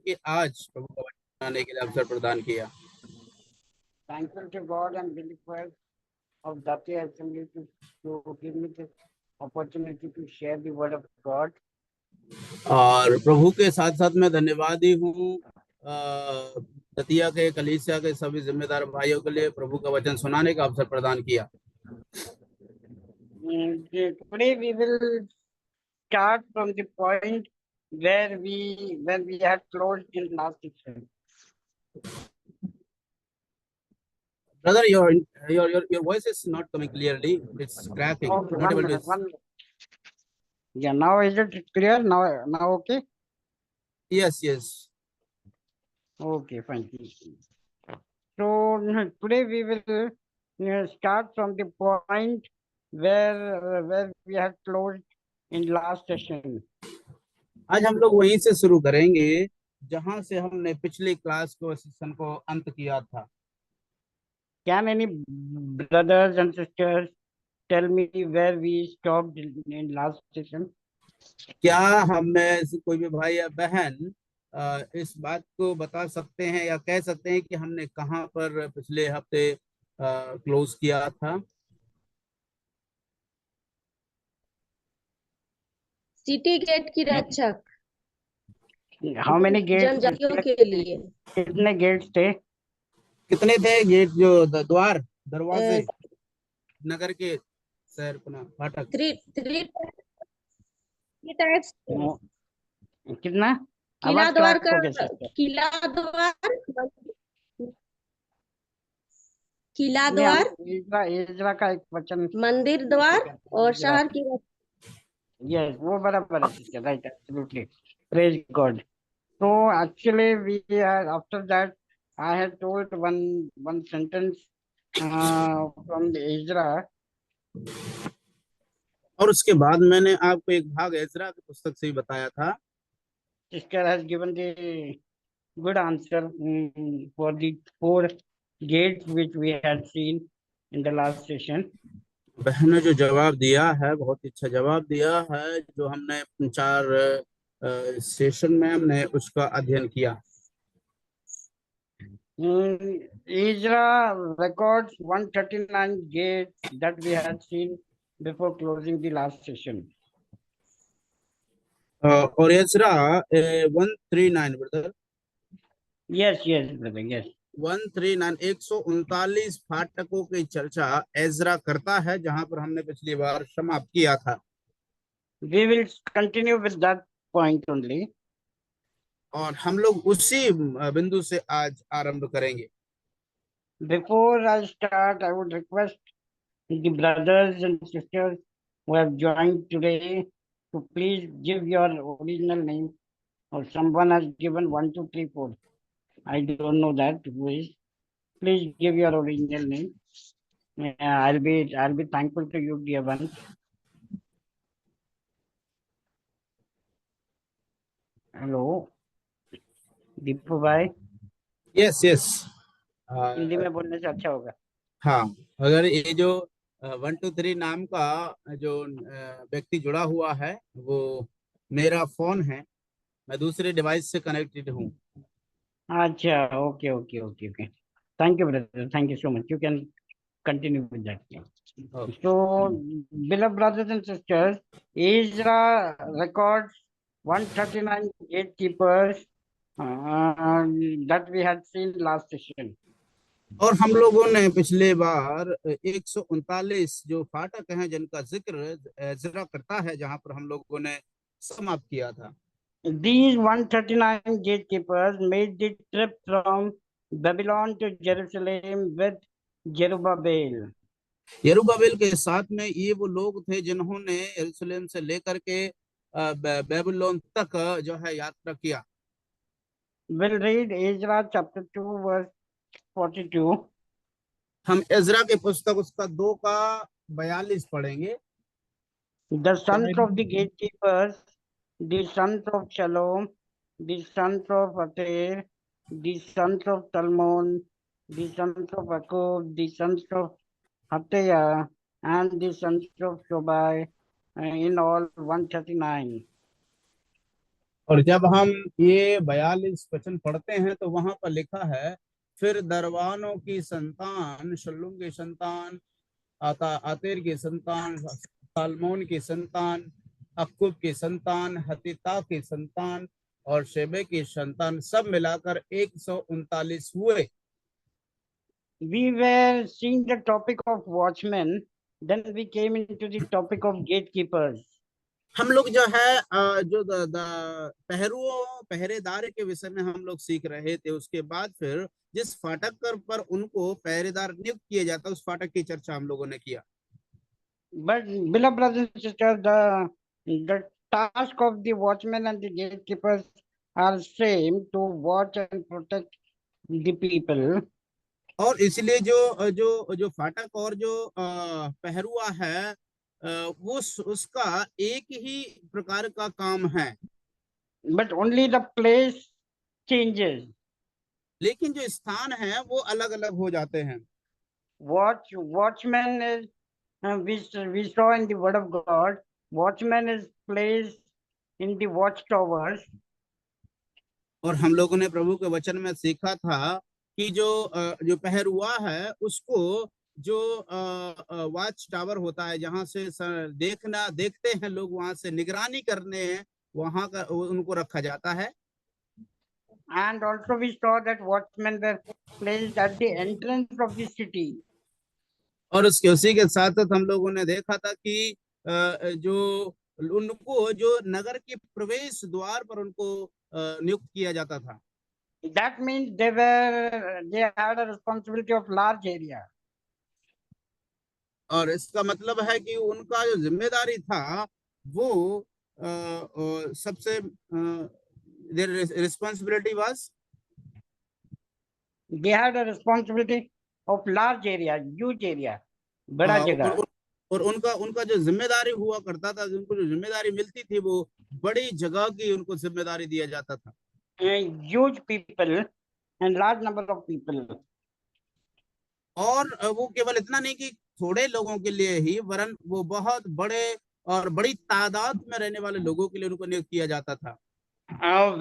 कि आज प्रभु का वचन सुनाने के लिए अवसर प्रदान किया। Thankful to God and believers of Dati Assembly to give me this opportunity to share the word of God. और प्रभु के साथ साथ मैं धन्यवादी हूँ दतिया के कलीसिया के सभी जिम्मेदार भाइयों के लिए प्रभु का वचन सुनाने का अवसर प्रदान किया। Today we will start from the point where we had closed in last session. Brother, your voice is not coming clearly. It's cracking. Okay, Not able to. Yeah, now is it clear? Now okay? Yes. Okay, fine. So today we will start from the point where we had closed in last session. आज हम लोग वहीं से शुरू करेंगे जहां से हमने पिछली क्लास को सेशन को अंत किया था। Can any brothers and sisters tell me where we stopped in last session? क्या हम में से कोई भी भाई या बहन इस बात को बता सकते हैं या कह सकते हैं कि हमने कहां पर पिछले हफ्ते क्लोज किया था? सिटी गेट की रक्षक। How many gates? जनजातियों के लिए कितने गेट्स थे? कितने थे गेट? जो द्वार दरवाजे नगर के शहर अपना फाटक। Three types. कितना? किला द्वार का किला द्वार इजरा का एक वचन, मंदिर द्वार और शहर की। यस, वो बराबर है, right, absolutely, praise God. So actually after that I had told one sentence from the Ezra. और उसके बाद मैंने आपको एक भाग एजरा की पुस्तक से ही बताया था। Sister has given the good answer for the 4 gates which we had seen in the last session. बहन ने जो जवाब दिया है बहुत अच्छा जवाब दिया है, जो हमने 4 सेशन में हमने उसका अध्ययन किया। Ezra records 139 gates that we had seen before closing the last session. और Ezra 139 brother. Yes brother, yes. 139 139 फाटकों की चर्चा एजरा करता है, जहां पर हमने पिछली बार समाप्त किया था। We will continue with that point only. और हम लोग उसी बिंदु से आज आरंभ करेंगे। Before I start, I would request the brothers and sisters who have joined today to please give your original name, or someone has given 1, 2, 3, 4. I don't know that who is. Please give your original name. I'll be thankful to you, dear ones. Hello, Deepu भाई। Yes Hindi में बोलने से अच्छा होगा। हाँ, अगर ये जो 1, 2, 3 नाम का जो व्यक्ति जुड़ा हुआ है वो मेरा फोन है, मैं दूसरे डिवाइस से कनेक्टेड हूँ। अच्छा, okay. Thank you, brother. Thank you so much. You can continue with that. Okay. So, beloved brothers and sisters, Ezra records 139 gatekeepers that we had seen last session. और हम लोगों ने पिछले बार 139 जो फाटक हैं जिनका जिक्र एजरा करता है, जहां पर हम लोगों ने समाप्त किया था। These 139 gatekeepers made the trip from Babylon to Jerusalem with Zerubbabel. यरूबाबेल के साथ में ये वो लोग थे जिन्होंने यरूशलेम से लेकर के बेबीलोन तक जो है यात्रा किया। We'll read Ezra chapter 2 verse 42. हम एजरा के पुस्तक उसका 2 का 42 पढ़ेंगे। The sons of the gatekeepers, the sons of Shalom, the sons of Ater, the sons of Talmon, the sons of Akub, the sons of Hatayah, and the sons of Shobai, in all 139. और जब हम ये 42 वचन पढ़ते हैं तो वहां पर लिखा है, फिर दरवानों की संतान, शल्लूम की संतान, आतेर की संतान, सालमोन की संतान, अक्कुब की संतान, हतीता की संतान और शेबे की संतान, सब मिलाकर 139 हुए। We were seeing the topic of watchmen, then we came into the topic of gatekeepers. हम लोग जो है जो पहरेदार के विषय में हम लोग सीख रहे थे, उसके बाद फिर जिस फाटक पर उनको पहरेदार नियुक्त किया जाता है उस फाटक की चर्चा हम लोगों ने किया। But beloved brothers and sisters, the task of the watchmen and the gatekeepers are same, to watch and protect the people. और इसलिए जो जो जो फाटक और जो पहरुआ है, वो उसका एक ही प्रकार का काम है, But only the place changes. लेकिन जो स्थान है वो अलग अलग हो जाते हैं। Watchman is, we saw in the word of God, watchman is placed in the watchtowers. और हम लोगों ने प्रभु के वचन में सीखा था कि जो पहरुआ है उसको जो वॉच टावर होता है, जहां से देखते हैं लोग, वहां से निगरानी करने वहां का उनको रखा जाता है। And also we saw that watchmen were placed at the entrance of the city. और उसी के साथ साथ हम लोगों ने देखा था कि जो उनको जो नगर के प्रवेश द्वार पर उनको नियुक्त किया जाता था। That means they had a responsibility of large area. और इसका मतलब है कि उनका जो जिम्मेदारी था वो सबसे their responsibility was, They had a responsibility of large area, huge area, बड़ा जगह. और उनका उनका जो जिम्मेदारी हुआ करता था, उनको जो जिम्मेदारी मिलती थी वो बड़ी जगह की उनको जिम्मेदारी दिया जाता था। Huge people and large number of people. और वो केवल इतना नहीं कि थोड़े लोगों के लिए ही, वरन वो बहुत बड़े और बड़ी तादाद में रहने वाले लोगों के लिए उनको नियुक्त किया जाता था।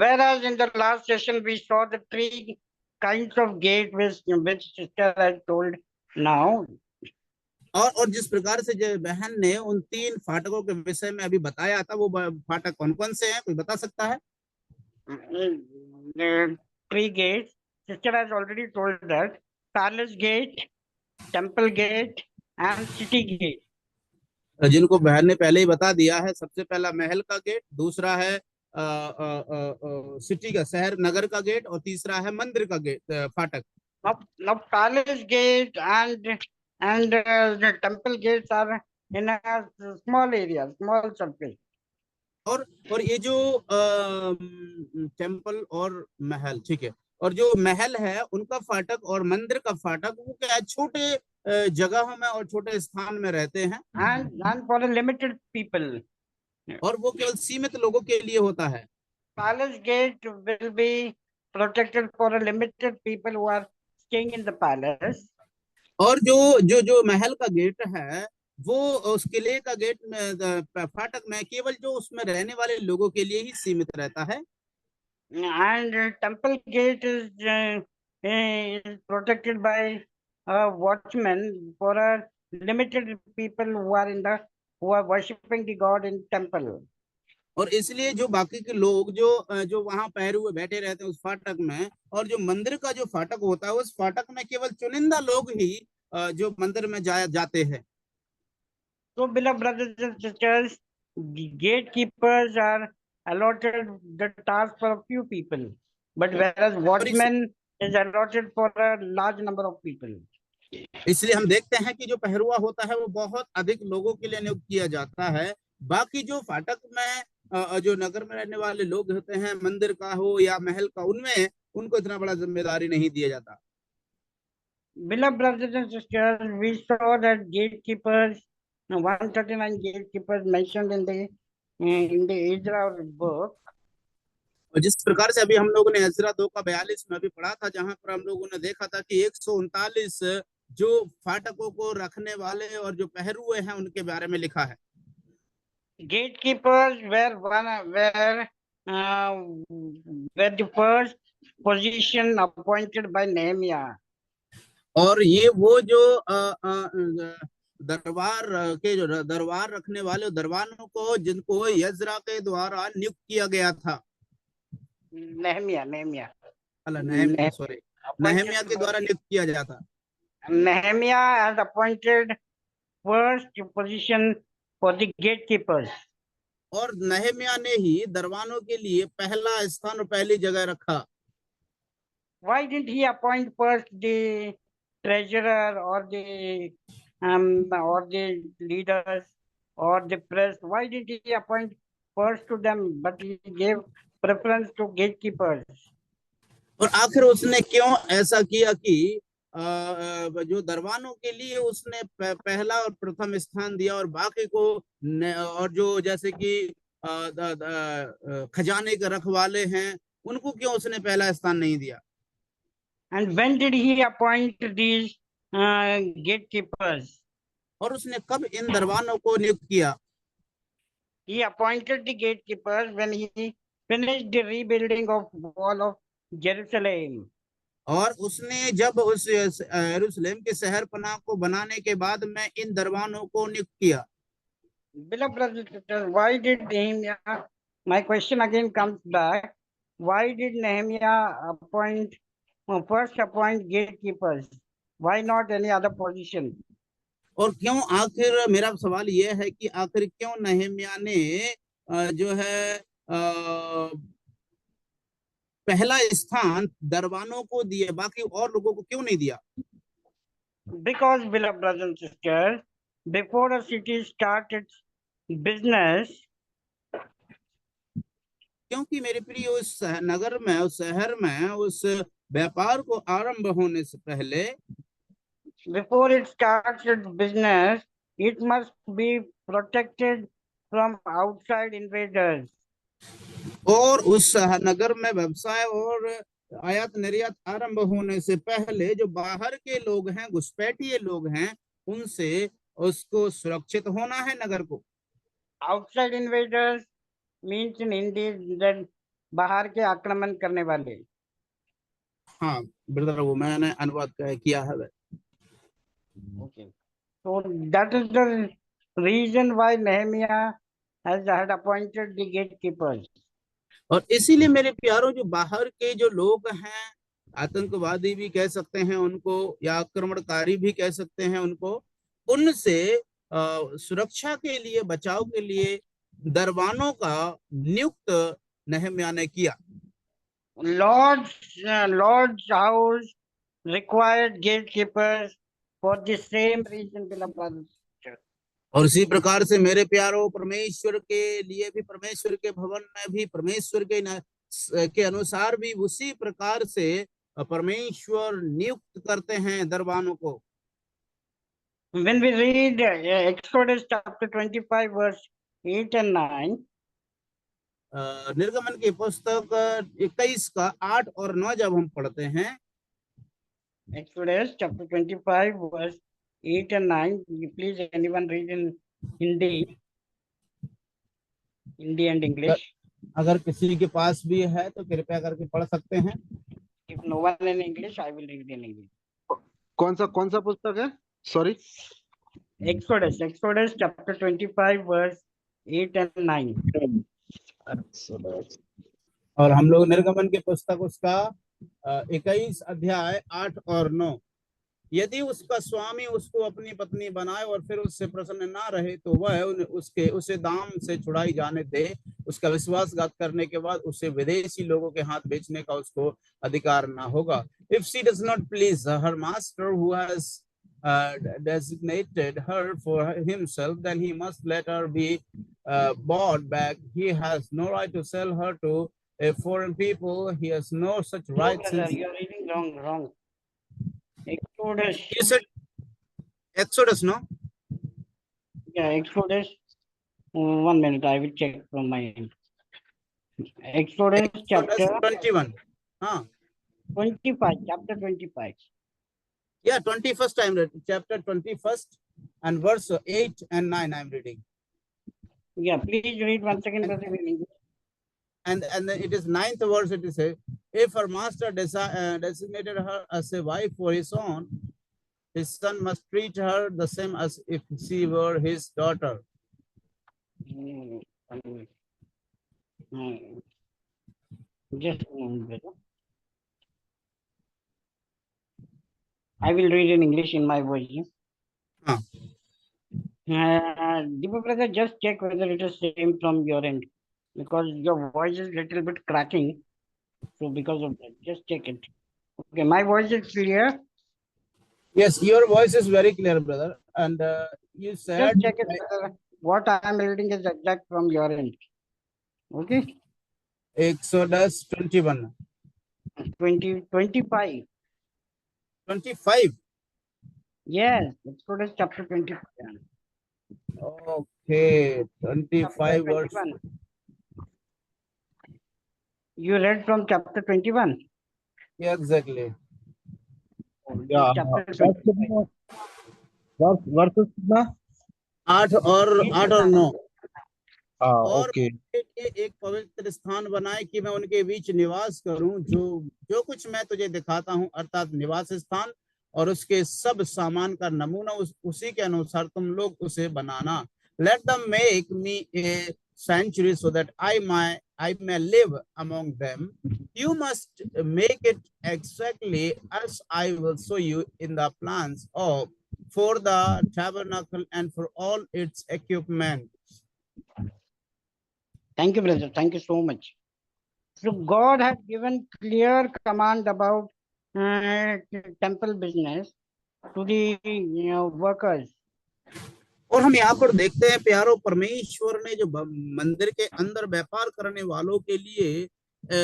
Whereas in the last session we saw the three kinds of gate which sister has told now. और जिस प्रकार से जो बहन ने उन 3 फाटकों के विषय में अभी बताया था, वो फाटक कौन कौन से हैं, कोई बता सकता है? The 3 gates, sister has already told that: Palace Gate, Temple Gate and City Gate. जिनको बहन ने पहले ही बता दिया है। सबसे पहला महल का गेट, दूसरा है सिटी का, शहर नगर का गेट, और तीसरा है मंदिर का गेट, फाटक। Now Palace Gate and the Temple Gates are in a small area, small surface. और ये जो टेम्पल और महल, ठीक है, और जो महल है उनका फाटक और मंदिर का फाटक, वो क्या है, छोटे जगहों में और छोटे स्थान में रहते हैं, And for a limited people. और वो केवल सीमित लोगों के लिए होता है। Palace Gate will be protected for a limited people who are staying in the palace. और जो महल का गेट है, वो उस किले का गेट में, फाटक में, केवल जो उसमें रहने वाले लोगों के लिए ही सीमित रहता है। And Temple Gate is protected by watchmen for a limited people who are worshipping the God in temple. और इसलिए जो बाकी के लोग जो वहां पैर हुए बैठे रहते हैं उस फाटक में, और जो मंदिर का जो फाटक होता है, उस फाटक में केवल चुनिंदा लोग ही जो मंदिर में जाते हैं। So, beloved brothers and sisters, the gatekeepers are allotted the task for a few people, but whereas watchmen is allotted for a large number of people. इसलिए हम देखते हैं कि जो पहरुआ होता है वो बहुत अधिक लोगों के लिए नियुक्त किया जाता है। बाकी जो फाटक में जो नगर में रहने वाले लोग होते हैं, मंदिर का हो या महल का, उनमें उनको इतना बड़ा जिम्मेदारी नहीं दिया जाता। Beloved brothers and sisters, we saw that gatekeepers, 139 gatekeepers mentioned in the Ezra book. और जिस प्रकार से अभी हम लोगों ने एजरा 2 का 42 में अभी पढ़ा था, जहां पर हम लोगों ने देखा था कि 139 जो फाटकों को रखने वाले और जो पहरुए हैं उनके बारे में लिखा है। Gatekeepers were were the first position appointed by Nehemiah. और ये वो जो दरबार के जो दरबार रखने वाले दरबारों को जिनको यजरा के द्वारा नियुक्त किया गया था, Nehemiah. सॉरी, नेहमिया के द्वारा नियुक्त किया गया था। Nehemiah has appointed first position for the gatekeepers. और नेहमिया ने ही दरबारों के लिए पहला स्थान और पहली जगह रखा। Why didn't he appoint first the treasurer or the leaders or the press? Why didn't he appoint first to them, but he gave preference to gatekeepers? और आखिर उसने क्यों ऐसा किया कि जो दरबारों के लिए उसने पहला और प्रथम स्थान दिया और बाकी को और जो जैसे कि खजाने के रखवाले हैं उनको क्यों उसने पहला स्थान नहीं दिया? And when did he appoint these gatekeepers? और उसने कब इन दरबारों को नियुक्त किया? He appointed the gatekeepers when he finished the rebuilding of wall of Jerusalem. और उसने जब उस यरूशलेम के शहर पनाह को बनाने के बाद में इन दरबारों को नियुक्त किया। Beloved brothers and sisters, why did Nehemiah? My question again comes back. Why did Nehemiah first appoint gatekeepers? Why not any other position? और क्यों आखिर मेरा सवाल यह है कि आखिर क्यों नेहमिया ने जो है पहला स्थान दरबारों को दिया, बाकी और लोगों को क्यों नहीं दिया? Because, beloved brothers and sisters, before a city starts its business, क्योंकि मेरे प्रिय उस नगर में, उस शहर में, उस व्यापार को आरंभ होने से पहले, before it starts its business, it must be protected from outside invaders. और उस नगर में व्यवसाय और आयात निर्यात आरंभ होने से पहले जो बाहर के लोग हैं, घुसपैठिए लोग हैं, उनसे उसको सुरक्षित होना है नगर को। Outside invaders means in Hindi that बाहर के आक्रमण करने वाले। हाँ ब्रदर, वो मैंने अनुवाद किया है। Okay, so that is the reason why Nehemiah had appointed the gatekeepers. और इसीलिए मेरे प्यारों, जो बाहर के जो लोग हैं, आतंकवादी भी कह सकते हैं उनको, या आक्रमणकारी भी कह सकते हैं उनको, उनसे सुरक्षा के लिए, बचाव के लिए दरबारों का नियुक्त नेहमिया ने किया। Lord's house required gatekeepers for the same reason, beloved brothers. और इसी प्रकार से मेरे प्यारों, परमेश्वर के लिए भी, परमेश्वर के भवन में भी, परमेश्वर के अनुसार भी उसी प्रकार से परमेश्वर नियुक्त करते हैं दरबारों को। When we read Exodus chapter 25 verse 8 and 9, निर्गमन की पुस्तक 21 का 8 और 9 जब हम पढ़ते हैं, Exodus chapter 25 verse 8 and 9, please anyone read in Hindi and English. अगर किसी के पास भी है तो कृपया करके पढ़ सकते हैं। If no one in English, I will read in English. कौन सा पुस्तक है? Sorry. Exodus chapter 25 verse 8 and 9. और हम लोग निर्गमन की पुस्तक उसका 21 अध्याय 8 और 9। यदि उसका स्वामी उसको अपनी पत्नी बनाए और फिर उससे प्रसन्न ना रहे तो वह उसे दाम से छुड़ाई जाने दे। उसका विश्वासघात करने के बाद उसे विदेशी लोगों के हाथ बेचने का उसको अधिकार ना होगा। If she does not please her master who has designated her for himself, then he must let her be bought back. He has no right to sell her to a foreign people. He has no such rights. No, you are reading wrong. Exodus. You said Exodus, no? Yeah, Exodus. 1 minute, I will check from my end. Exodus chapter 21. Huh? 25, chapter 25. Yeah, 21st I'm reading. Chapter 21st and verse 8 and 9 I'm reading. Yeah, please read once again, brother, in English. and then it is ninth verse. It is say, if her master designated her as a wife for his son must treat her the same as if she were his daughter. Just a moment, brother. I will read in English in my version. हाँ. Deepa brother, just check whether it is same from your end, because your voice is little bit cracking. So because of that, just check it. Okay, my voice is clear. Yes, your voice is very clear, brother. And you said Just check it whether what I am reading is exact from your end. Okay. Exodus 21. 25. 25. Yes, Exodus chapter 25. Okay, 25 Chapter verse. 21. You read from chapter 21. Yeah, exactly. Yeah, Chapter verse 25. कितना? verses कितना? 8 और 9. और okay एक पवित्र स्थान बनाए कि मैं उनके बीच निवास करूं, जो कुछ मैं तुझे दिखाता हूं, अर्थात निवास स्थान और उसके सब सामान का नमूना उसी के अनुसार तुम लोग उसे बनाना. Let them make me a sanctuary so that I may live among them. You must make it exactly as I will show you in the plans for the tabernacle and for all its equipment. Thank you, brother. Thank you so much. So God has given clear command about temple business to the workers. और हम यहाँ पर देखते हैं प्यारो, परमेश्वर ने जो मंदिर के अंदर व्यापार करने वालों के लिए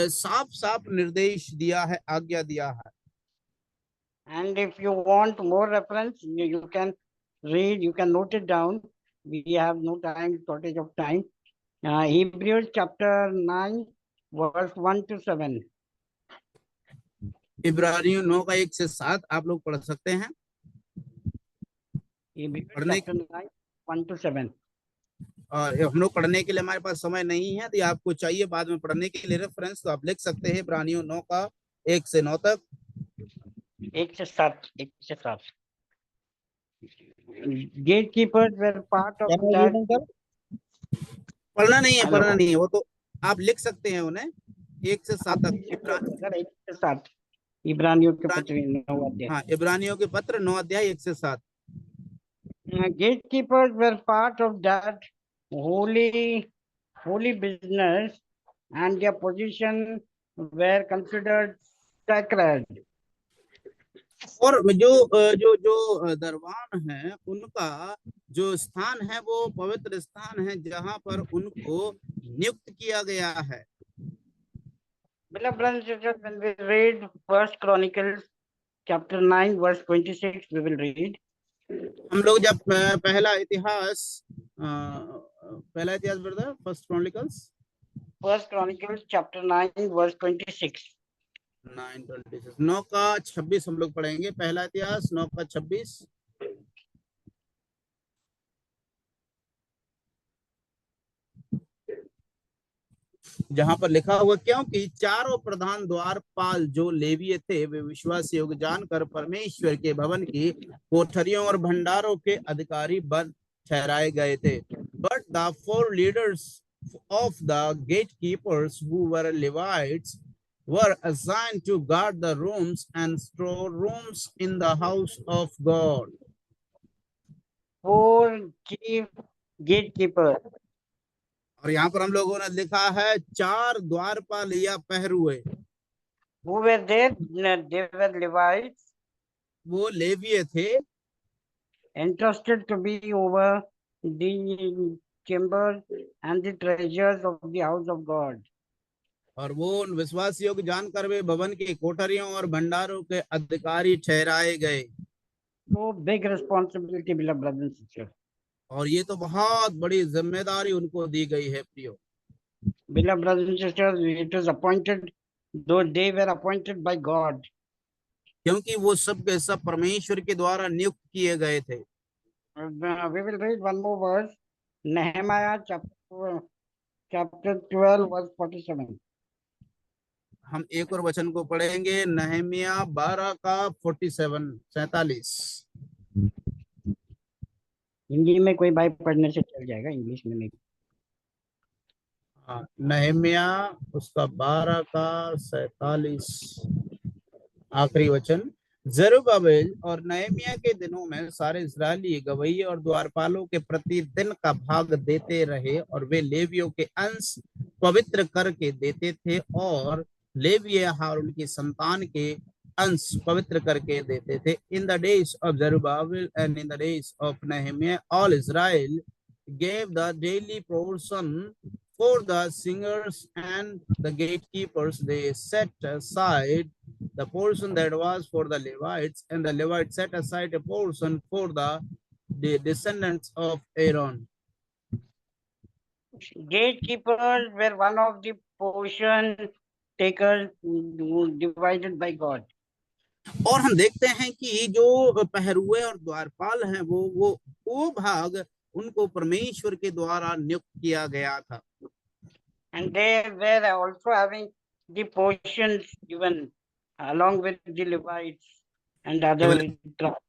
साफ साफ निर्देश दिया है, आज्ञा दिया है. And if you want more reference, you can read, you can note it down. We have no time, shortage of time. Hebrews chapter 9, verse 1 to 7. इब्रानियों 9 का 1 से 7 आप लोग पढ़ सकते हैं. Hebrews पढ़ने chapter 9, 1 to 7. और हम लोग पढ़ने के लिए हमारे पास समय नहीं है, तो आपको चाहिए बाद में पढ़ने के लिए रेफरेंस, तो आप लिख सकते हैं इब्रानियों 9 का 1 से 9 तक. 1 से 7. Gatekeepers were part of that. पढ़ना नहीं है, Hello. पढ़ना नहीं है, वो तो आप लिख सकते हैं उन्हें 1 से 7 तक. 1 से 7. इब्रानियों के पत्र 9 अध्याय. हाँ, इब्रानियों के पत्र 9 अध्याय 1 से 7. Gatekeepers were part of that holy business, and their position were considered sacred. और जो दरबान है, उनका जो स्थान है वो पवित्र स्थान है, जहां पर उनको नियुक्त किया गया है. Beloved brothers and sisters, when we read First Chronicles chapter 9 verse 26, we will read. हम लोग जब पहला इतिहास brother, First Chronicles chapter 9 verse 26. 9 का 26 हम लोग पढ़ेंगे. पहला इतिहास 9 का 26. जहां पर लिखा हुआ, क्योंकि चारों प्रधान द्वारपाल जो लेवीय थे वे विश्वास योग्य जानकर परमेश्वर के भवन की कोठरियों और भंडारों के अधिकारी बन ठहराए गए थे. But the 4 leaders of the gatekeepers who were Levites were assigned to guard the rooms and storerooms in the house of God. 4 chief gatekeepers. और यहाँ पर हम लोगों ने लिखा है 4 द्वारपाल या पहरुए. Who were there? They were Levites. वो लेवीय थे. Entrusted to be over the chambers and the treasures of the house of God. और वो उन विश्वास योग्य जानकर वे भवन की कोठरियों और भंडारों के अधिकारी ठहराए गए. So big responsibility, beloved brothers and sisters. और ये तो बहुत बड़ी जिम्मेदारी उनको दी गई है प्रियो. Beloved brothers and sisters, it was appointed, though they were appointed by God. क्योंकि वो सब के सब परमेश्वर के द्वारा नियुक्त किए गए थे. We will read one more verse. Nehemiah chapter 12 verse 47. हम एक और वचन को पढ़ेंगे, नहमिया 12 का 47। हिंदी में कोई भाई पढ़ने से चल जाएगा, इंग्लिश में नहीं। नहमिया उसका 12 का 47 आखिरी वचन। जरुब्बाबेल और नहमिया के दिनों में सारे इस्राएली गवैये और द्वारपालों के प्रति दिन का भाग देते रहे, और वे लेवियों के अंश पवित्र करके देते थे, और लेवीय हारून की संतान के अंश पवित्र करके देते थे। In the days of Zerubbabel and in the days of Nehemiah all Israel gave the daily portion for the singers and the gatekeepers. They set aside the portion that was for the Levites, and the Levites set aside a portion for the descendants of Aaron. Gatekeepers were one of the portion takers divided by God. और हम देखते हैं कि जो पहरुए और द्वारपाल हैं वो भाग उनको परमेश्वर के द्वारा नियुक्त किया गया था। And they were also having the portions given along with the Levites and other tribes.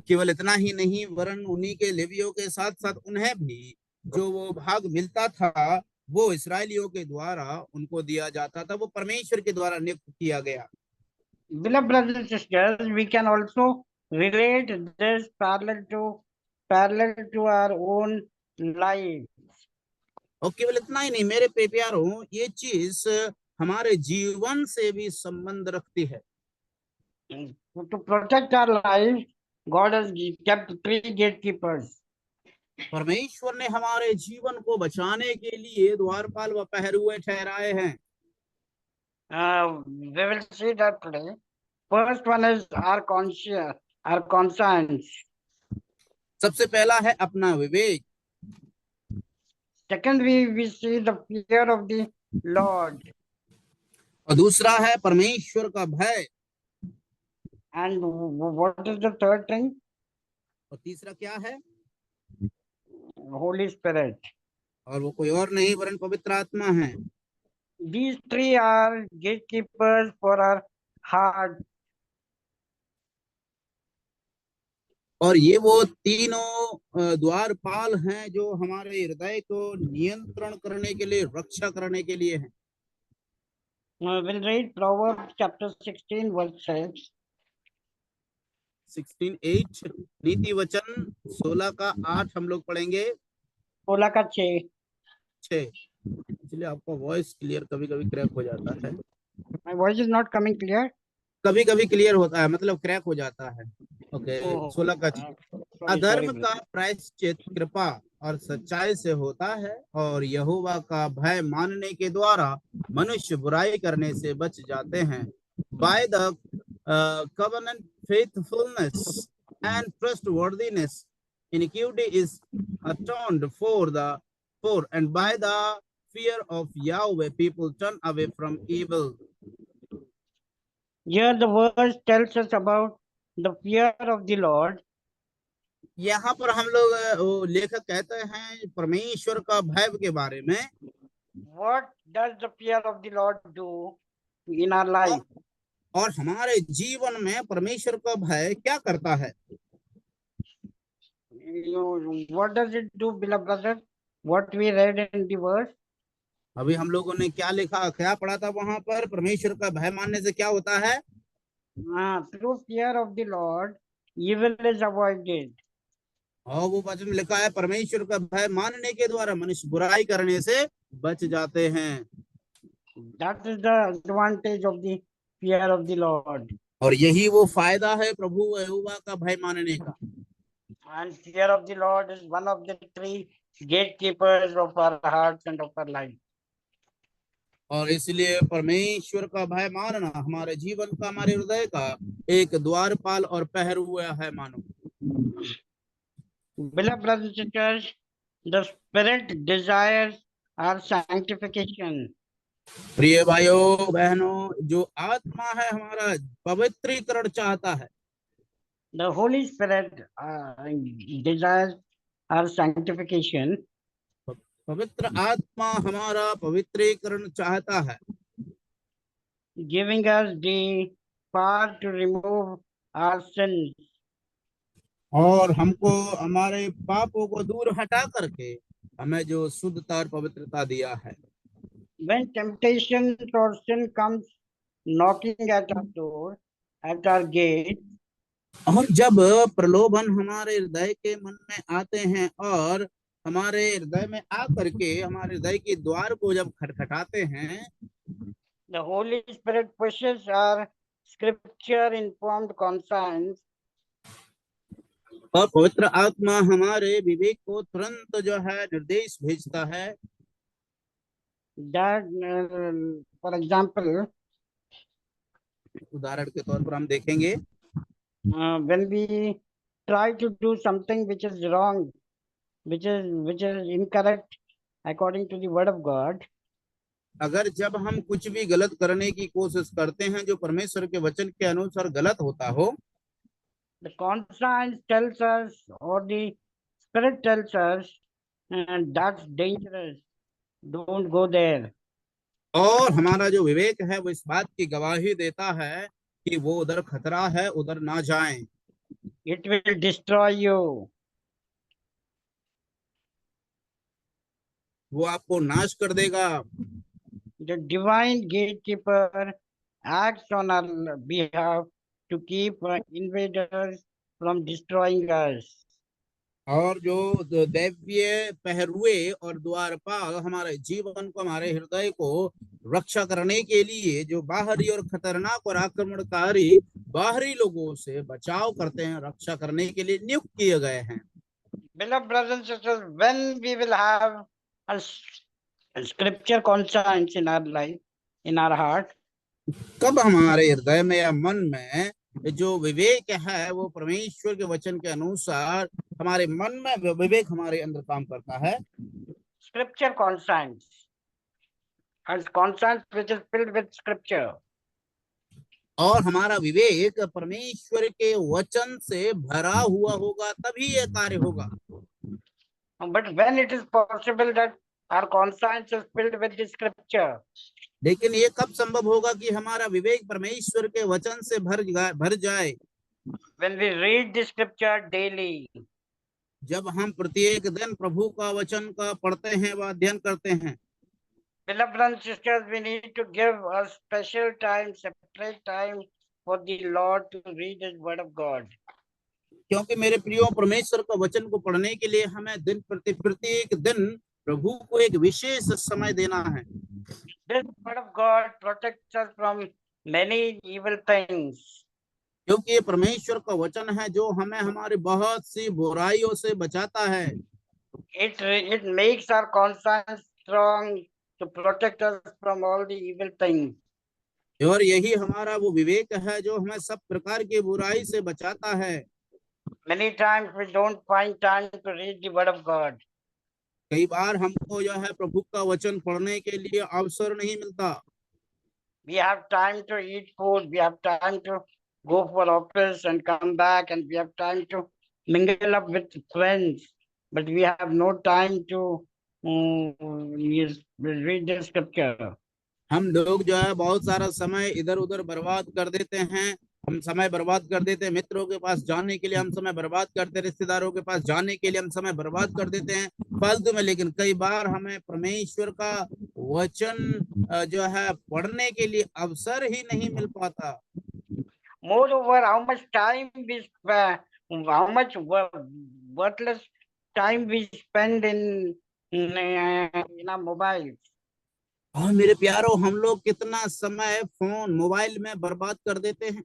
केवल इतना ही नहीं, वरन उन्हीं के लेवियों के साथ साथ उन्हें भी जो वो भाग मिलता था वो इस्राएलियों के द्वारा उनको दिया जाता था, वो परमेश्वर के द्वारा नियुक्त किया गया। Beloved brothers and sisters, we can also relate this parallel to our own lives. और केवल इतना ही नहीं मेरे प्यारों, ये चीज हमारे जीवन से भी संबंध रखती है। To protect our lives, God has kept 3 gatekeepers. परमेश्वर ने हमारे जीवन को बचाने के लिए द्वारपाल व पहरुए ठहराए हैं। We will see that today. First one is our conscience. सबसे पहला है अपना विवेक। Second, we see the fear of the Lord. और दूसरा है परमेश्वर का भय। And what is the third thing? और तीसरा क्या है? Holy Spirit. और वो कोई और नहीं वरन पवित्र आत्मा है। These 3 are gatekeepers for our heart. और ये वो तीनों द्वारपाल हैं जो हमारे हृदय को नियंत्रण करने के लिए, रक्षा करने के लिए हैं। We'll read Proverbs chapter 16 verse 6. 16:8 नीति वचन 16 का 8 हम लोग पढ़ेंगे। 16 का 6. इसलिए आपका वॉइस क्लियर कभी कभी क्रैक हो जाता है। My voice is not coming clear. कभी कभी क्लियर होता है, मतलब क्रैक हो जाता है। ओके, 16 का 6। अधर्म का प्रायश्चित कृपा और सच्चाई से होता है, और यहोवा का भय मानने के द्वारा मनुष्य बुराई करने से बच जाते हैं। By the covenant faithfulness and trustworthiness, iniquity is atoned for, and by the fear of Yahweh, people turn away from evil. Here the verse tells us about the fear of the Lord. यहाँ पर हम लोग लेखक कहते हैं परमेश्वर का भय के बारे में। What does the fear of the Lord do in our life? और हमारे जीवन में परमेश्वर का भय क्या करता है? What does it do, beloved brother? What we read in the verse? अभी हम लोगों ने क्या लिखा, क्या पढ़ा था वहां पर? परमेश्वर का भय मानने से क्या होता है? Through fear of the Lord, evil is avoided. और वो वचन में लिखा है परमेश्वर का भय मानने के द्वारा मनुष्य बुराई करने से बच जाते हैं। That is the advantage of the fear of the Lord. और यही वो फायदा है प्रभु यहोवा का भय मानने का। And fear of the Lord is one of the 3 gatekeepers of our hearts and of our life. और इसलिए परमेश्वर का भय मानना हमारे जीवन का, हमारे हृदय का एक द्वारपाल और पहरुआ है मानो। Beloved brothers and sisters, the Spirit desires our sanctification. प्रिय भाइयों बहनों, जो आत्मा है हमारा पवित्रीकरण चाहता है। The Holy Spirit desires our sanctification. पवित्र आत्मा हमारा पवित्रीकरण चाहता है। giving us the power to remove our sins. और हमको हमारे पापों को दूर हटा करके हमें जो शुद्धता और पवित्रता दिया है। When temptation or sin comes knocking at our door, at our gate, और जब प्रलोभन हमारे हृदय के मन में आते हैं और हमारे हृदय में आकर के हमारे हृदय के द्वार को जब खटखटाते हैं, the Holy Spirit pushes our scripture-informed conscience और पवित्र आत्मा हमारे विवेक को तुरंत जो है निर्देश भेजता है। that, for example, उदाहरण के तौर पर हम देखेंगे, when we try to do something which is wrong, which is incorrect according to the word of God, अगर जब हम कुछ भी गलत करने की कोशिश करते हैं जो परमेश्वर के वचन के अनुसार गलत होता हो, the conscience tells us or the spirit tells us that's dangerous, don't go there. और हमारा जो विवेक है वो इस बात की गवाही देता है कि वो उधर खतरा है, उधर ना जाएं, It will destroy you. वो आपको नाश कर देगा। The divine gatekeeper acts on our behalf to keep invaders from destroying us. और जो दैवीय पहरुए और द्वारपाल हमारे जीवन को, हमारे हृदय को रक्षा करने के लिए जो बाहरी और खतरनाक और आक्रमणकारी बाहरी लोगों से बचाव करते हैं, रक्षा करने के लिए नियुक्त किए गए हैं। Beloved brothers and sisters, when we will have a scripture conscience in our life, in our heart, कब हमारे हृदय में या मन में जो विवेक है वो परमेश्वर के वचन के अनुसार हमारे मन में विवेक हमारे अंदर काम करता है, scripture conscience, and conscience which is filled with scripture, और हमारा विवेक परमेश्वर के वचन से भरा हुआ होगा, तभी ये कार्य होगा। but when it is possible that our conscience is filled with the scripture, लेकिन ये कब संभव होगा कि हमारा विवेक परमेश्वर के वचन से भर जाए? when we read the scripture daily, जब हम प्रत्येक दिन प्रभु का वचन का पढ़ते हैं व अध्ययन करते हैं। beloved brothers and sisters, we need to give a special time, separate time for the Lord to read His Word of God. क्योंकि मेरे प्रियो, परमेश्वर का वचन को पढ़ने के लिए हमें दिन प्रत्येक दिन प्रभु को एक विशेष समय देना है। This Word of God protects us from many evil things. क्योंकि ये परमेश्वर का वचन है जो हमें हमारी बहुत सी बुराइयों से बचाता है। It makes our conscience strong to protect us from all the evil things. और यही हमारा वो विवेक है जो हमें सब प्रकार की बुराई से बचाता है। Many times we don't find time to read the Word of God. कई बार हमको जो है प्रभु का वचन पढ़ने के लिए अवसर नहीं मिलता। We have time to eat food, we have time to go for office and come back, and we have time to mingle up with friends, but we have no time to read the scripture. हम लोग जो है बहुत सारा समय इधर उधर बर्बाद कर देते हैं। हम समय बर्बाद कर देते हैं, मित्रों के पास जाने के लिए हम समय बर्बाद करते हैं, रिश्तेदारों के पास जाने के लिए हम समय बर्बाद कर देते हैं फालतू में। लेकिन कई बार हमें परमेश्वर का वचन जो है पढ़ने के लिए अवसर ही नहीं मिल पाता। Moreover, how much time we spend, how much worthless time we spend in our mobiles. और मेरे प्यारों, हम लोग कितना समय फोन मोबाइल में बर्बाद कर देते हैं।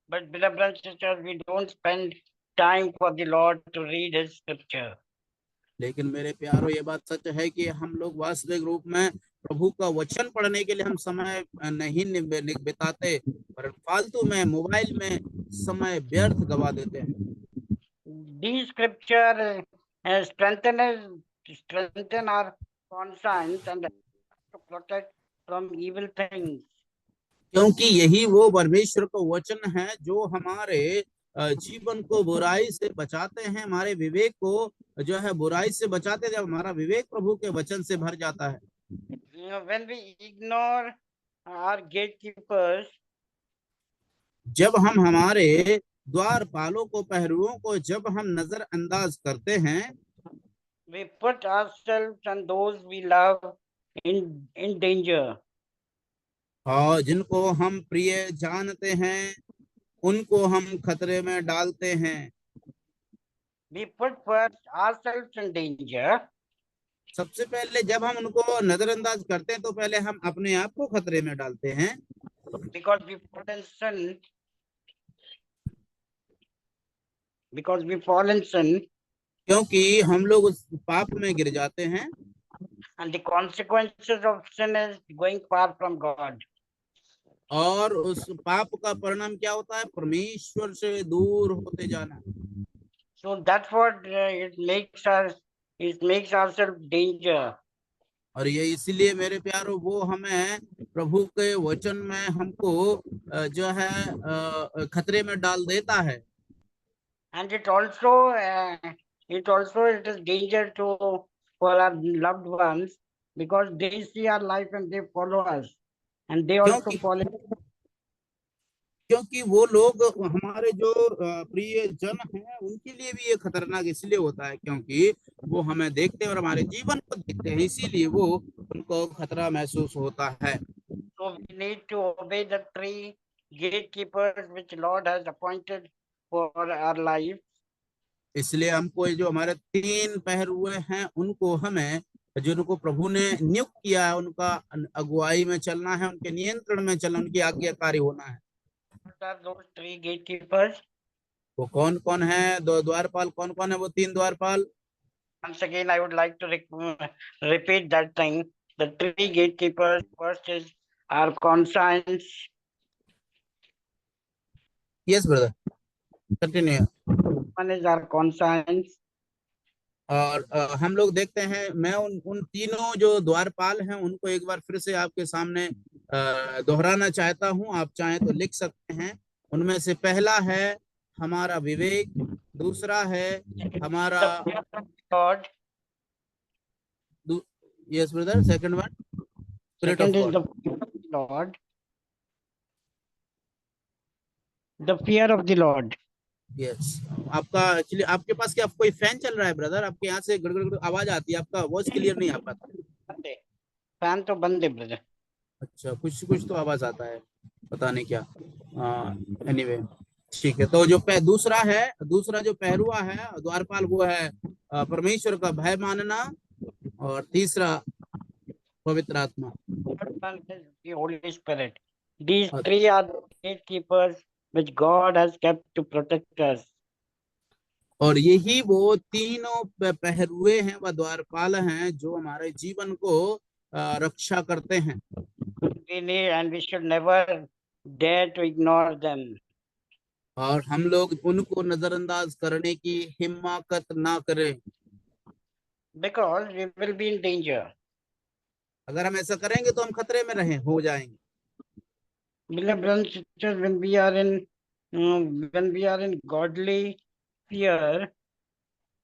But beloved brothers and sisters, we don't spend time for the Lord to read His scripture. लेकिन मेरे प्यारों, ये बात सच है कि हम लोग वास्तविक रूप में प्रभु का वचन पढ़ने के लिए हम समय नहीं बिताते, पर फालतू में मोबाइल में समय व्यर्थ गवा देते हैं। These scripture strengthen our conscience and to protect from evil things. क्योंकि यही वो परमेश्वर का वचन है जो हमारे जीवन को बुराई से बचाते हैं, हमारे विवेक को जो है बुराई से बचाते हैं। जब हमारा विवेक प्रभु के वचन से भर जाता है, When we ignore our gatekeepers, जब हम हमारे द्वारपालों को, पहरुओं को जब हम नजरअंदाज करते हैं, we put ourselves and those we love in danger. और जिनको हम प्रिय जानते हैं उनको हम खतरे में डालते हैं। We put first ourselves in danger सबसे पहले जब हम उनको नजरअंदाज करते हैं तो पहले हम अपने आप को खतरे में डालते हैं, because we fall in sin. Because we fall in sin, क्योंकि हम लोग उस पाप में गिर जाते हैं, and the consequences of sin is going far from God. और उस पाप का परिणाम क्या होता है? परमेश्वर से दूर होते जाना। So that's what it makes ourselves danger. और ये इसीलिए मेरे प्यारो वो हमें प्रभु के वचन में हमको जो है खतरे में डाल देता है। And it is danger for our loved ones because they see our life and they follow us and they also follow. क्योंकि वो लोग हमारे जो प्रिय जन हैं उनके लिए भी ये खतरनाक इसलिए होता है क्योंकि वो हमें देखते हैं और हमारे जीवन को देखते हैं, इसीलिए वो उनको खतरा महसूस होता है। So we need to obey the three gatekeepers which Lord has appointed for our life. इसलिए हमको ये जो हमारे 3 पहरुए हैं उनको हमें, जिनको प्रभु ने नियुक्त किया है, उनका अगुवाई में चलना है, उनके नियंत्रण में चलना, उनकी आज्ञाकारी होना है। What are those three gatekeepers? वो कौन कौन है? 2 द्वारपाल कौन कौन है? वो 3 द्वारपाल। Once again, I would like to repeat that thing. The three gatekeepers, first is our conscience. Yes brother, continue. One is our conscience. और हम लोग देखते हैं, मैं उन तीनों जो द्वारपाल हैं उनको एक बार फिर से आपके सामने दोहराना चाहता हूं। आप चाहें तो लिख सकते हैं। उनमें से पहला है हमारा विवेक, दूसरा है हमारा God. Yes brother, second one spirit of Second is God, the Lord. The fear of the Lord. Yes. आपका एक्चुअली आपके पास क्या कोई फैन चल रहा है ब्रदर? आपके यहाँ से गड़गड़ आवाज आती है, आपका वॉइस क्लियर नहीं आ पाता। फैन तो बंद है ब्रदर। अच्छा, कुछ कुछ तो आवाज आता है, पता नहीं क्या। एनीवे ठीक है। तो जो दूसरा जो पहरुआ है द्वारपाल, वो है परमेश्वर का भय मानना, और तीसरा पवित्र आत्मा। The Holy Spirit. These three are the gatekeepers which God has kept to protect us. और यही वो तीनों पहरुए हैं व द्वारपाल हैं जो हमारे जीवन को रक्षा करते हैं। We need and we should never dare to ignore them. और हम लोग उनको नजरअंदाज करने की हिम्मत ना करें, Because we will be in danger. अगर हम ऐसा करेंगे तो हम खतरे में हो जाएंगे। Beloved brothers and sisters, when we are in godly fear,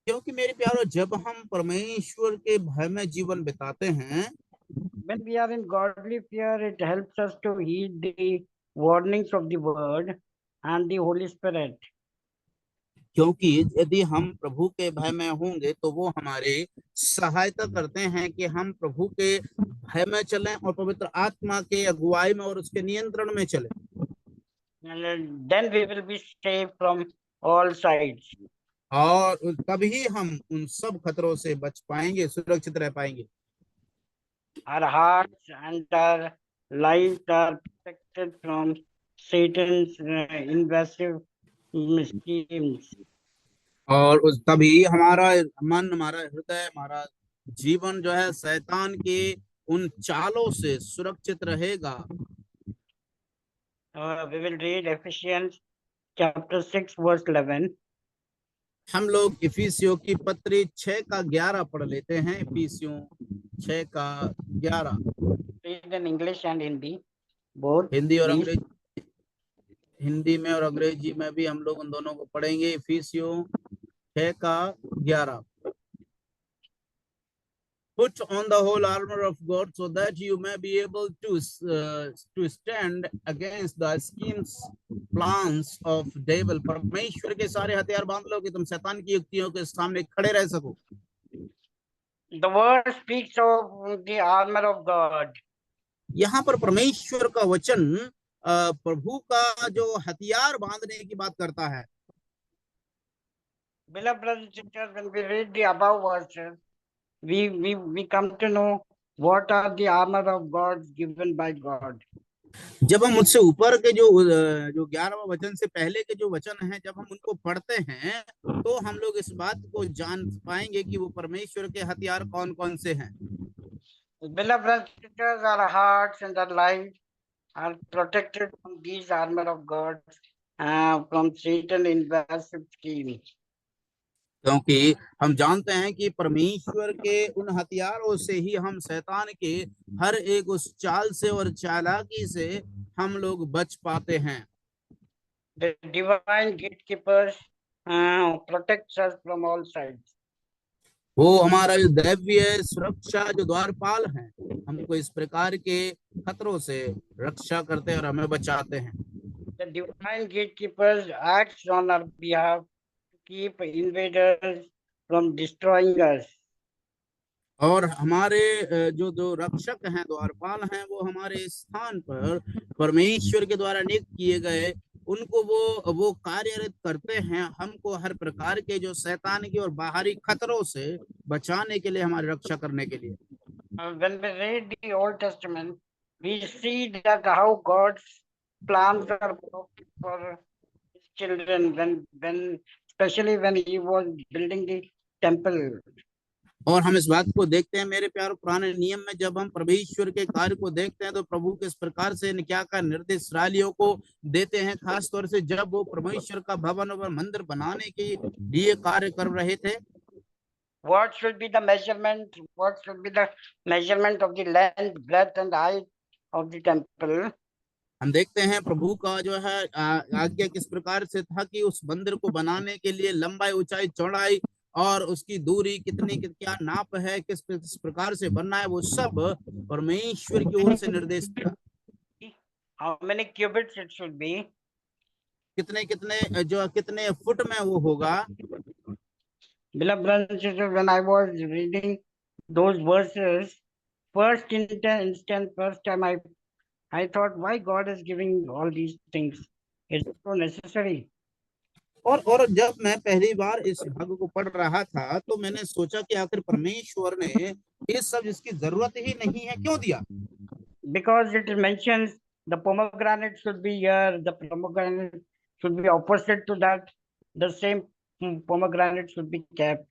क्योंकि मेरे प्यारो जब हम परमेश्वर के भय में जीवन बिताते हैं, when we are in godly fear, it helps us to heed the warnings of the word and the Holy Spirit. क्योंकि यदि हम प्रभु के भय में होंगे तो वो हमारे सहायता करते हैं कि हम प्रभु के भय में चलें और पवित्र आत्मा के अगुवाई में और उसके नियंत्रण में चलें। And then we will be safe from all sides. और तभी हम उन सब खतरों से बच पाएंगे, सुरक्षित रह पाएंगे। Our hearts and our lives are protected from Satan's invasive schemes. और उस तभी हमारा मन, हमारा हृदय, हमारा जीवन जो है शैतान के उन चालों से सुरक्षित रहेगा। We will read Ephesians chapter 6 verse 11. हम लोग इफिसियों की पत्री 6 का 11 पढ़ लेते हैं। इफिसियों 6 का 11। Read in English and Hindi both. Hindi और अंग्रेजी, हिंदी में और अंग्रेजी में भी हम लोग उन दोनों को पढ़ेंगे। इफिसियों 6 का 11। put on the whole armor of God so that you may be able to stand against the schemes, plans of devil. परमेश्वर के सारे हथियार बांध लो कि तुम शैतान की युक्तियों के सामने खड़े रह सको. The word speaks of the armor of God. यहाँ पर परमेश्वर का वचन प्रभु का जो हथियार बांधने की बात करता है. Beloved brothers and sisters, when we read the above verses, we come to know what are the armor of God given by God. जब हम उससे ऊपर के जो 11वां वचन से पहले के जो वचन हैं, जब हम उनको पढ़ते हैं तो हम लोग इस बात को जान पाएंगे कि वो परमेश्वर के हथियार कौन कौन से हैं. Beloved brothers and sisters, our hearts and our lives are protected from these armor of God, from Satan invasive schemes. क्योंकि हम जानते हैं कि परमेश्वर के उन हथियारों से ही हम शैतान के हर एक उस चाल से और चालाकी से हम लोग बच पाते हैं. The divine gatekeepers protects us from all sides. वो हमारा जो दैवीय सुरक्षा जो द्वारपाल हैं, हमको इस प्रकार के खतरों से रक्षा करते हैं और हमें बचाते हैं. The divine gatekeepers acts on our behalf to keep invaders from destroying us. और हमारे जो जो रक्षक हैं, द्वारपाल हैं, वो हमारे स्थान पर परमेश्वर के द्वारा नियुक्त किए गए उनको वो कार्यरत करते हैं, हमको हर प्रकार के जो शैतान की और बाहरी खतरों से बचाने के लिए, हमारी रक्षा करने के लिए. When we read the Old Testament, we see that how God's plans are perfect for his children especially when he was building the temple. और हम इस बात को देखते हैं मेरे प्यारे, पुराने नियम में जब हम परमेश्वर के कार्य को देखते हैं तो प्रभु किस प्रकार से क्या का निर्देश इस्राएलियों को देते हैं, खास तौर से जब वो परमेश्वर का भवन और मंदिर बनाने के लिए कार्य कर रहे थे. What should be the measurement? What should be the measurement of the length, breadth, and height of the temple? हम देखते हैं प्रभु का जो है आज्ञा किस प्रकार से था कि उस मंदिर को बनाने के लिए लंबाई, ऊंचाई, चौड़ाई और उसकी दूरी कितनी, क्या नाप है, किस प्रकार से बनना है, वो सब परमेश्वर की ओर से निर्देश था. How many cubits it should be? कितने फुट में वो होगा. Beloved brothers and sisters, when I was reading those verses, first time I thought, why God is giving all these things? Is it so necessary? और जब मैं पहली बार इस भाग को पढ़ रहा था तो मैंने सोचा कि आखिर परमेश्वर ने ये सब इसकी जरूरत ही नहीं है क्यों दिया. Because it mentions the pomegranate should be here, the pomegranate should be opposite to that, the same pomegranate should be kept.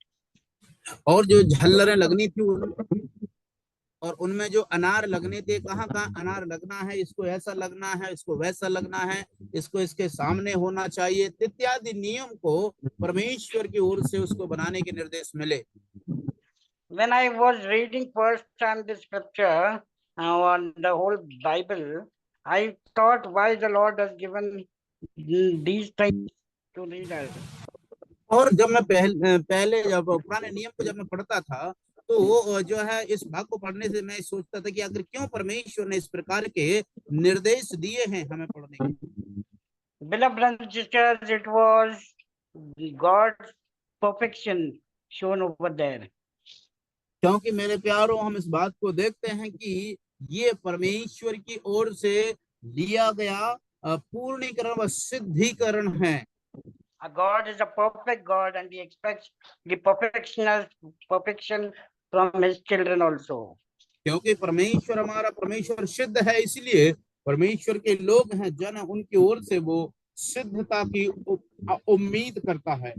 और जो झल्लरें लगनी थी और उनमें जो अनार लगने थे, कहाँ अनार लगना है, इसको ऐसा लगना है, इसको वैसा लगना है, इसको इसके सामने होना चाहिए, इत्यादि नियम को परमेश्वर की ओर से उसको बनाने के निर्देश मिले. When I was reading first time the scripture on the whole Bible, I thought why the Lord has given these things to read us. और जब मैं पहले जब पुराने नियम को जब मैं पढ़ता था तो वो जो है इस भाग को पढ़ने से मैं सोचता था कि आखिर क्यों परमेश्वर ने इस प्रकार के निर्देश दिए हैं हमें पढ़ने के. Beloved brothers and sisters, it was God's perfection shown over there. क्योंकि मेरे प्यारों, हम इस बात को देखते हैं कि ये परमेश्वर की ओर से लिया गया पूर्णीकरण व सिद्धीकरण है. God is a perfect God and he expects the perfection from his children also. क्योंकि परमेश्वर हमारा परमेश्वर सिद्ध है, इसलिए परमेश्वर के लोग हैं जन, उनकी ओर से वो सिद्धता की उम्मीद करता है.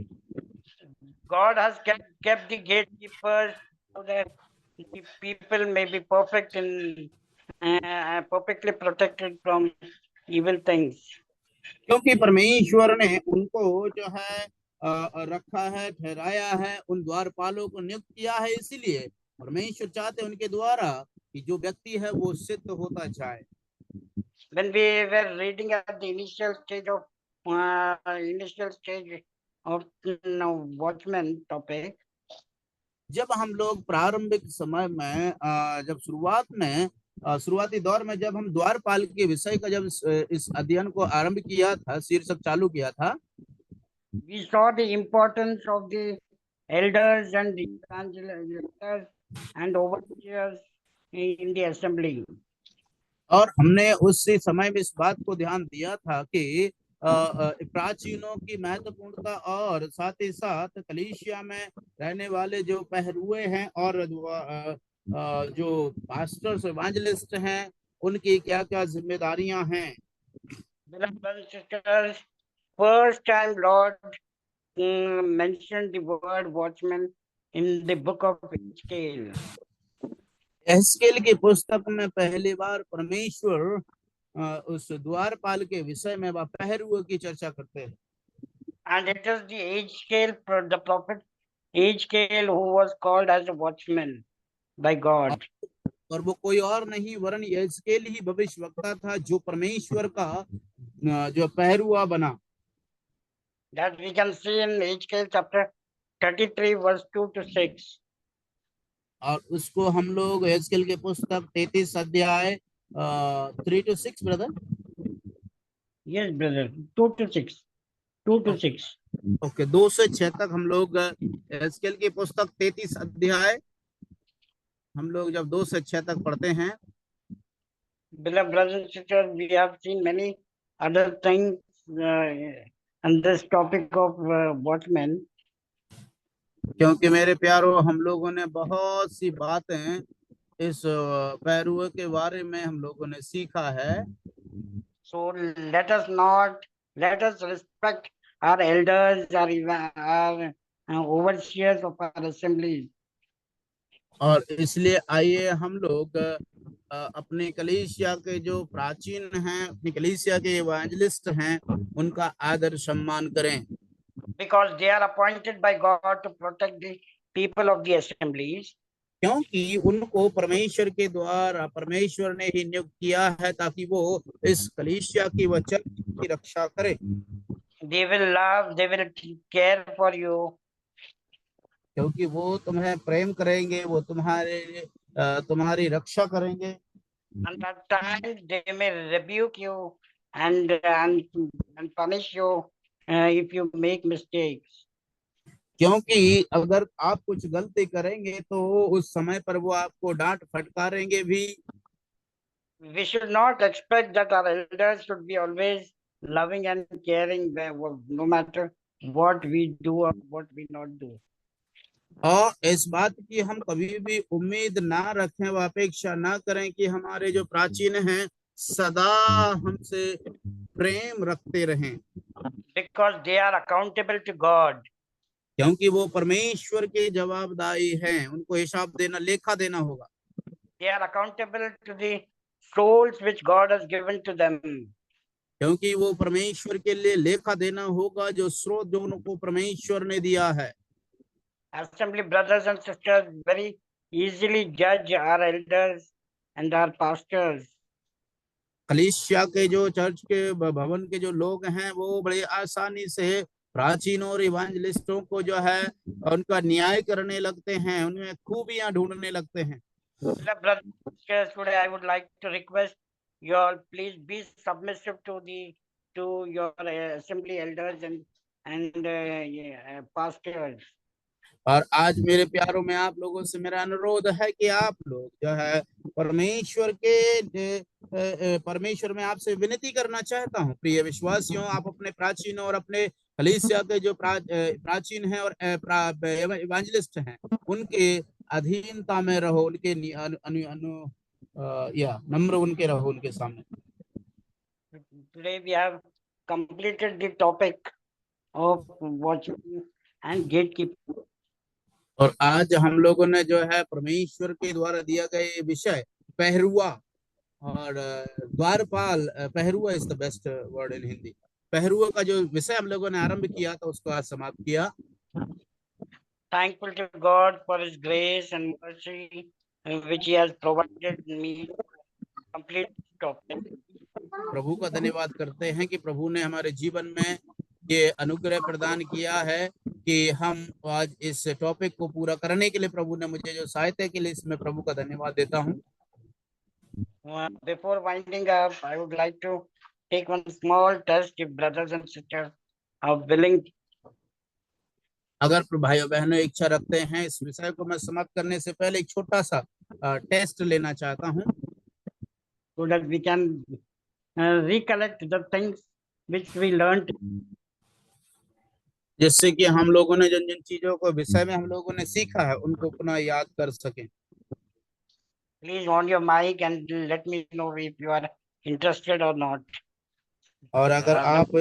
God has kept the gatekeepers so that the people may be perfect and perfectly protected from evil things. क्योंकि परमेश्वर ने उनको जो है रखा है, ठहराया है, उन द्वारपालों को नियुक्त किया है, इसीलिए परमेश्वर चाहते हैं उनके द्वारा कि जो व्यक्ति है वो सिद्ध होता जाए. When we were reading at the initial stage of watchman topic, जब हम लोग प्रारंभिक समय में जब शुरुआती दौर में जब हम द्वारपाल के विषय का जब इस अध्ययन को आरंभ किया था, शीर्षक चालू किया था, we saw the importance of the elders and the evangelists and overseers in the assembly. और हमने उसी समय में इस बात को ध्यान दिया था कि प्राचीनों की महत्वपूर्णता और साथ ही साथ कलीसिया में रहने वाले जो पहरुए हैं और जो पास्टर्स इवेंजलिस्ट हैं, उनकी क्या क्या जिम्मेदारियां हैं। Beloved brothers and sisters, first time Lord mentioned the word watchman in the book of Ezekiel. एहस्केल की पुस्तक में पहली बार परमेश्वर उस द्वारपाल के विषय में वह पहरुए की चर्चा करते हैं। And it is the Ezekiel, the prophet Ezekiel, who was called as a watchman by God. और वो कोई और नहीं वरन एहस्केल ही भविष्यवक्ता था जो परमेश्वर का जो पहरुआ बना। That we can see in Ezekiel chapter 33 verse 2 to 6. और उसको हम लोग एहस्केल के पुस्तक 33 अध्याय 3 to 6 brother. Yes, brother. 2 to 6. 2 to 6. Okay, 2 से 6 तक हम लोग एहस्केल की पुस्तक 33 अध्याय हम लोग जब 2 से 6 तक पढ़ते हैं। Beloved brothers and sisters, we have seen many other things on this topic of watchmen. क्योंकि मेरे प्यारों, हम लोगों ने बहुत सी बातें इस पहरुए के बारे में हम लोगों ने सीखा है। So let us respect our elders, our overseers of our assemblies. और इसलिए आइए हम लोग अपने कलीसिया के जो प्राचीन हैं, अपनी कलीसिया के इवेंजलिस्ट हैं, उनका आदर सम्मान करें। Because they are appointed by God to protect the people of the assemblies. क्योंकि उनको परमेश्वर के द्वारा परमेश्वर ने ही नियुक्त किया है ताकि वो इस कलीसिया की वचन की रक्षा करें। They will love, they will care for you. क्योंकि वो तुम्हें प्रेम करेंगे, वो तुम्हारी रक्षा करेंगे। And at times they may rebuke you and punish you if you make mistakes. क्योंकि अगर आप कुछ गलती करेंगे तो उस समय पर वो आपको डांट फटकारेंगे भी। We should not expect that our elders should be always loving and caring, no matter what we do or what we not do. और इस बात की हम कभी भी उम्मीद ना रखें, व अपेक्षा ना करें कि हमारे जो प्राचीन हैं सदा हमसे प्रेम रखते रहें। Because they are accountable to God. क्योंकि वो परमेश्वर के जवाबदारी हैं, उनको हिसाब देना, लेखा देना होगा। They are accountable to the souls which God has given to them. क्योंकि वो परमेश्वर के लिए लेखा देना होगा जो स्रोत जो उनको परमेश्वर ने दिया है। Assembly brothers and sisters very easily judge our elders and our pastors. कलीसिया के जो चर्च के भवन के जो लोग हैं वो बड़े आसानी से प्राचीनों और इवेंजलिस्टों को जो है उनका न्याय करने लगते हैं, उनमें खूबियां ढूंढने लगते हैं। Brothers and sisters, today I would like to request you all please be submissive to your assembly elders and pastors. और आज मेरे प्यारों में आप लोगों से मेरा अनुरोध है कि आप लोग जो है परमेश्वर में आपसे विनती करना चाहता हूँ, प्रिय विश्वासियों, आप अपने प्राचीनों और अपने कलीसिया के जो प्राचीन हैं और इवेंजलिस्ट हैं उनके अधीनता में रहो, उनके नम्र उनके रहो उनके सामने। Today we have completed the topic of watching and gatekeeping. और आज हम लोगों ने जो है परमेश्वर के द्वारा दिया गया विषय पहरुआ और द्वारपाल, paharua is the best word in Hindi, पहरुआ का जो विषय हम लोगों ने आरंभ किया था उसको आज समाप्त किया। Thankful to God for His grace and mercy which He has provided me complete topic. प्रभु का धन्यवाद करते हैं कि प्रभु ने हमारे जीवन में ये अनुग्रह प्रदान किया है कि हम आज इस टॉपिक को पूरा करने के लिए प्रभु ने मुझे जो सहायता के लिए इसमें प्रभु का धन्यवाद देता हूँ। Before winding up, I would like to take one small test if brothers and sisters are willing. अगर भाइयों बहनों इच्छा रखते हैं, इस विषय को मैं समाप्त करने से पहले एक छोटा सा टेस्ट लेना चाहता हूँ, so that we can recollect the things which we learned. जिससे कि हम लोगों ने जिन जिन चीजों को विषय में हम लोगों ने सीखा है उनको पुनः याद कर सकें। Please on your mic and let me know if you are interested or not. और अगर आप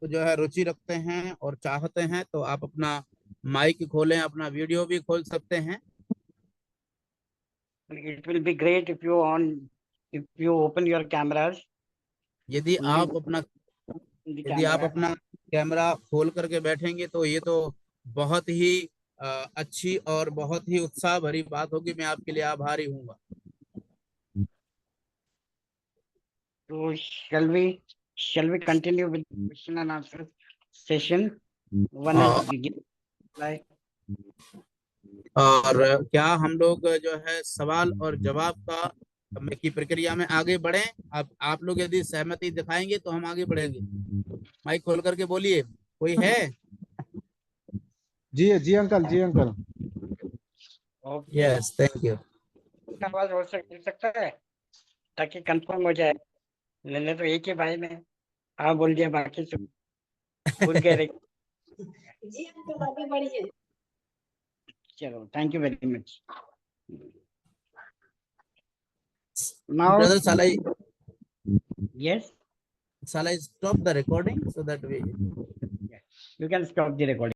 जो है रुचि रखते हैं और चाहते हैं तो आप अपना माइक खोलें, अपना वीडियो भी खोल सकते हैं। It will be great if you open your cameras. यदि आप अपना कैमरा खोल करके बैठेंगे तो ये तो बहुत ही अच्छी और बहुत ही उत्साह भरी बात होगी। मैं आपके लिए आभारी हूँगा। So shall we continue with question and answer session? One like और क्या हम लोग जो है सवाल और जवाब की प्रक्रिया में आगे बढ़ें? आप लोग यदि सहमति दिखाएंगे तो हम आगे बढ़ेंगे। माइक खोल करके बोलिए, कोई है? जी अंकल, जी अंकल। Yes, thank you. आवाज हो सकता है ताकि कंफर्म हो जाए। लेने तो एक ही भाई में हाँ बोल दिया, बाकी सब भूल गए। जी अंकल आगे बढ़िए। चलो, thank you very much. Now, Brother, yes, shall I stop the recording so that we you can stop the recording.